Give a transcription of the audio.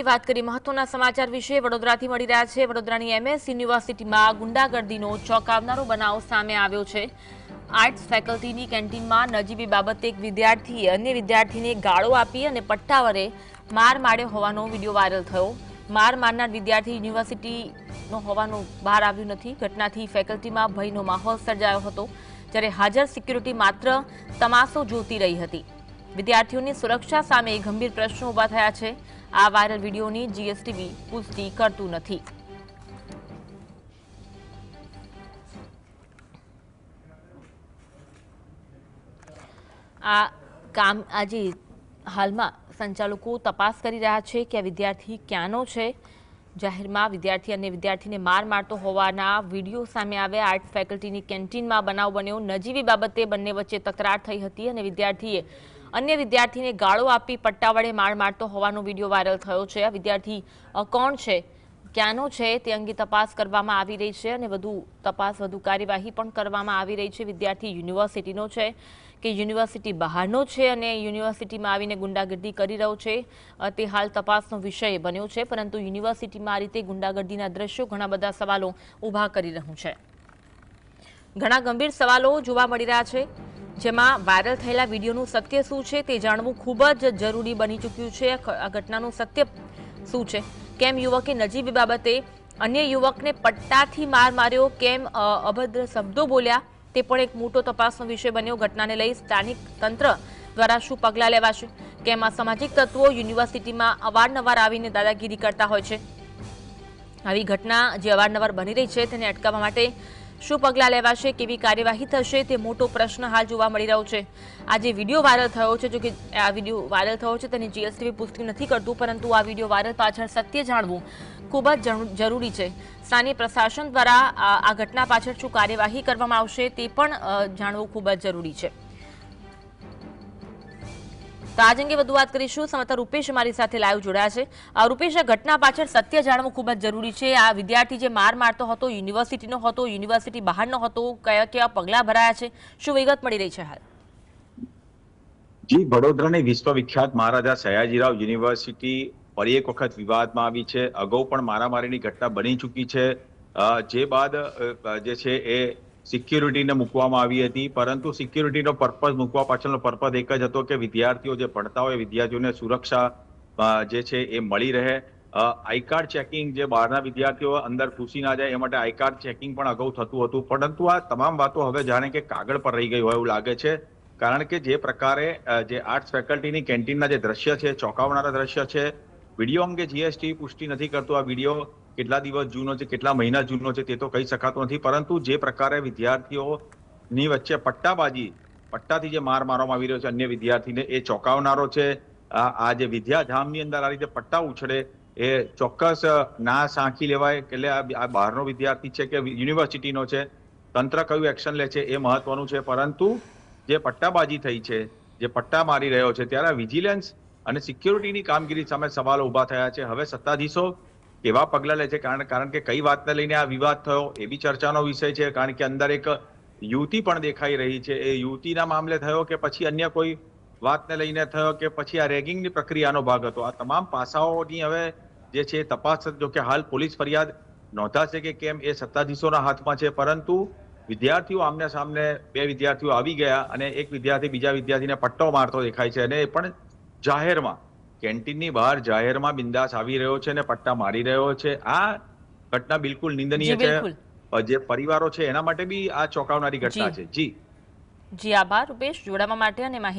વાત કરી મહત્વના સમાચાર વિશે વડોદરાથી મળી રહ્યા છે। વડોદરાની એમએસ યુનિવર્સિટીમાં ગુંડાગર્દીનો ચોંકાવનારો બનાવ સામે આવ્યો છે। આર્ટ્સ ફેકલ્ટીની કેન્ટીનમાં નજીવી બાબતે એક વિદ્યાર્થીએ અન્ય વિદ્યાર્થીને ગાળો આપી અને પટ્ટા વડે માર માર્યો હોવાનો વિડીયો વાયરલ થયો। માર મારનાર વિદ્યાર્થી યુનિવર્સિટીનો હોવાનું બહાર આવ્યું નથી। ઘટનાથી ફેકલ્ટીમાં ભયનો માહોલ સર્જાયો હતો, જ્યારે હાજર સિક્યુરિટી માત્ર તમાશો જોતી રહી હતી। વિદ્યાર્થીઓની સુરક્ષા સામે ગંભીર પ્રશ્નો ઉભા થયા છે। આ વાયરલ વિડીયોની જીએસટીવી પુષ્ટિ કરતું નથી। આ કામ આજે હાલમાં સંચાલકો તપાસ કરી રહ્યા છે કે આ વિદ્યાર્થી ક્યાંનો છે। જાહેરમાં વિદ્યાર્થી અને વિદ્યાર્થીને માર મારતો હોવાના વિડીયો સામે આવ્યા। આર્ટ ફેકલ્ટીની કેન્ટીનમાં બનાવ બન્યો। નજીવી બાબતે બંને વચ્ચે તકરાર થઈ હતી અને વિદ્યાર્થીએ અન્ય વિદ્યાર્થીને ગાળો આપી પટ્ટા વડે માર મારતો હોવાનો વિડીયો વાયરલ થયો છે। આ વિદ્યાર્થી કોણ છે, ક્યાંનો છે તે અંગે તપાસ કરવામાં આવી રહી છે અને વધુ કાર્યવાહી પણ કરવામાં આવી રહી છે। વિદ્યાર્થી યુનિવર્સિટીનો છે કે યુનિવર્સિટી બહારનો છે અને યુનિવર્સિટીમાં આવીને ગુંડાગર્દી કરી રહ્યો છે તે હાલ તપાસનો વિષય બન્યો છે, પરંતુ યુનિવર્સિટીમાં આ રીતે ગુંડાગર્દીના દ્રશ્યો ઘણા બધા સવાલો ઊભા કરી રહ્યું છે। ઘણા ગંભીર સવાલો જોવા મળી રહ્યા છે, જેમાં વાયરલ થયેલા વિડીયોનું સત્ય શું છે તે જાણવું ખૂબ જ જરૂરી બની ચૂક્યું છે। આ ઘટનાનું સત્ય શું છે, કેમ યુવકે નજીવી બાબતે અન્ય યુવકને પટ્ટાથી માર માર્યો, કેમ અભદ્ર શબ્દો બોલ્યા, તે પણ એક મોટો તપાસનો વિષય બન્યો। ઘટનાને લઈ સ્થાનિક તંત્ર દ્વારા શું પગલાં લેવાશે, કેમ આ સામાજિક તત્વો યુનિવર્સિટીમાં અવારનવાર આવીને દાદાગીરી કરતા હોય છે। આવી ઘટના જે અવારનવાર બની રહી છે તેને અટકાવવા માટે શું પગલાં લેવાશે, કેવી કાર્યવાહી થશે, તે મોટો પ્રશ્ન હાલ જોવા મળી રહ્યો છે। આ જે વિડીયો વાયરલ થયો છે, જો કે આ વિડીયો વાયરલ થયો છે તેની જીએસટીવી પુષ્ટિ નથી કરતું, પરંતુ આ વિડીયો વાયરલ પાછળ સત્ય જાણવું ખૂબ જ જરૂરી છે। સ્થાનિક પ્રશાસન દ્વારા આ ઘટના પાછળ શું કાર્યવાહી કરવામાં આવશે તે પણ જાણવું ખૂબ જ જરૂરી છે। તો આજ અંગે વધુ વાત કરીશું। સમાચાર રૂપેશ અમારી સાથે લાઈવ જોડાયા છે। રૂપેશ, આ ઘટના પાછળ સત્ય જાણવું ખૂબ જ જરૂરી છે। આ વિદ્યાર્થી જે માર મારતો હતો યુનિવર્સિટીનો હતો, યુનિવર્સિટી બહારનો હતો, કયા કયા પગલાં ભરાયા છે, શું વિગત મળી રહી છે હાલ? જી, વડોદરાની વિશ્વવિખ્યાત મહારાજા સયાજીરાવ યુનિવર્સિટી ફરી એક વખત વિવાદમાં આવી છે। અગાઉ પણ મારામારીની ઘટના બની ચૂકી છે, જે બાદ જે છે એ સિક્યુરિટીને મૂકવામાં આવી હતી, પરંતુ સિક્યુરિટીનો પર્પઝ મૂકવા પાછળનો પર્પઝ એક જ હતો કે વિદ્યાર્થીઓ જે ભણતા હોય વિદ્યાર્થીઓને સુરક્ષા જે છે એ મળી રહે। આઈ કાર્ડ ચેકિંગ, જે બહારના વિદ્યાર્થીઓ અંદર ઘૂસી ના જાય એ માટે આઈ કાર્ડ ચેકિંગ પણ અગાઉ થતું હતું, પરંતુ આ તમામ વાતો હવે જાણે કે કાગળ પર રહી ગઈ હોય એવું લાગે છે। કારણ કે જે પ્રકારે જે આર્ટ્સ ફેકલ્ટીની કેન્ટીનના જે દ્રશ્ય છે, ચોંકાવનારા દ્રશ્ય છે। વિડીયો અંગે જીએસટી પુષ્ટિ નથી કરતું। આ વિડીયો કેટલા દિવસ જૂનો છે, કેટલા મહિના જૂનો છે તે તો કહી શકાતું નથી, પરંતુ જે પ્રકારે વિદ્યાર્થીઓની વચ્ચે પટ્ટાથી જે માર મારવામાં આવી રહ્યો છે અન્ય વિદ્યાર્થીને, એ ચોંકાવનારો છે। આ જે વિદ્યાધામની અંદર આ રીતે પટ્ટા ઉછળે એ ચોક્કસ ના સાંખી લેવાય કે આ બહારનો વિદ્યાર્થી છે કે યુનિવર્સિટીનો છે। તંત્ર કયું એક્શન લે છે એ મહત્વનું છે, પરંતુ જે પટ્ટાબાજી થઈ છે, જે પટ્ટા મારી રહ્યો છે, ત્યારે વિજિલન્સ અને સિક્યુરિટીની કામગીરી સામે સવાલો ઉભા થયા છે। હવે સત્તાધીશો કેવા પગલાં લે છે, કારણ કે કઈ વાતને લઈને આ વિવાદ થયો એ બી ચર્ચાનો વિષય છે। કારણ કે અંદર એક યુવતી પણ દેખાઈ રહી છે, એ યુવતીના મામલે થયો કે પછી અન્ય કોઈ વાતને લઈને થયો કે પછી આ રેગિંગની પ્રક્રિયાનો ભાગ હતો, આ તમામ પાસાઓની હવે જે છે તપાસ, જો કે હાલ પોલીસ ફરિયાદ નોંધાશે કે કેમ એ સત્તાધીશોના હાથમાં છે, પરંતુ વિદ્યાર્થીઓ આમને સામને બે વિદ્યાર્થીઓ આવી ગયા અને એક વિદ્યાર્થી બીજા વિદ્યાર્થીને પટ્ટો મારતો દેખાય છે, અને એ પણ જાહેરમાં, કેન્ટીનની બહાર જાહેરમાં બિંદાસ આવી રહ્યો છે અને પટ્ટા મારી રહ્યો છે। આ ઘટના બિલકુલ નિંદનીય છે। જે પરિવારો છે એના માટે બી આ ચોંકાવનારી ઘટના છે। જી આભાર રૂપેશ જોડાવા માટે અને માહિતી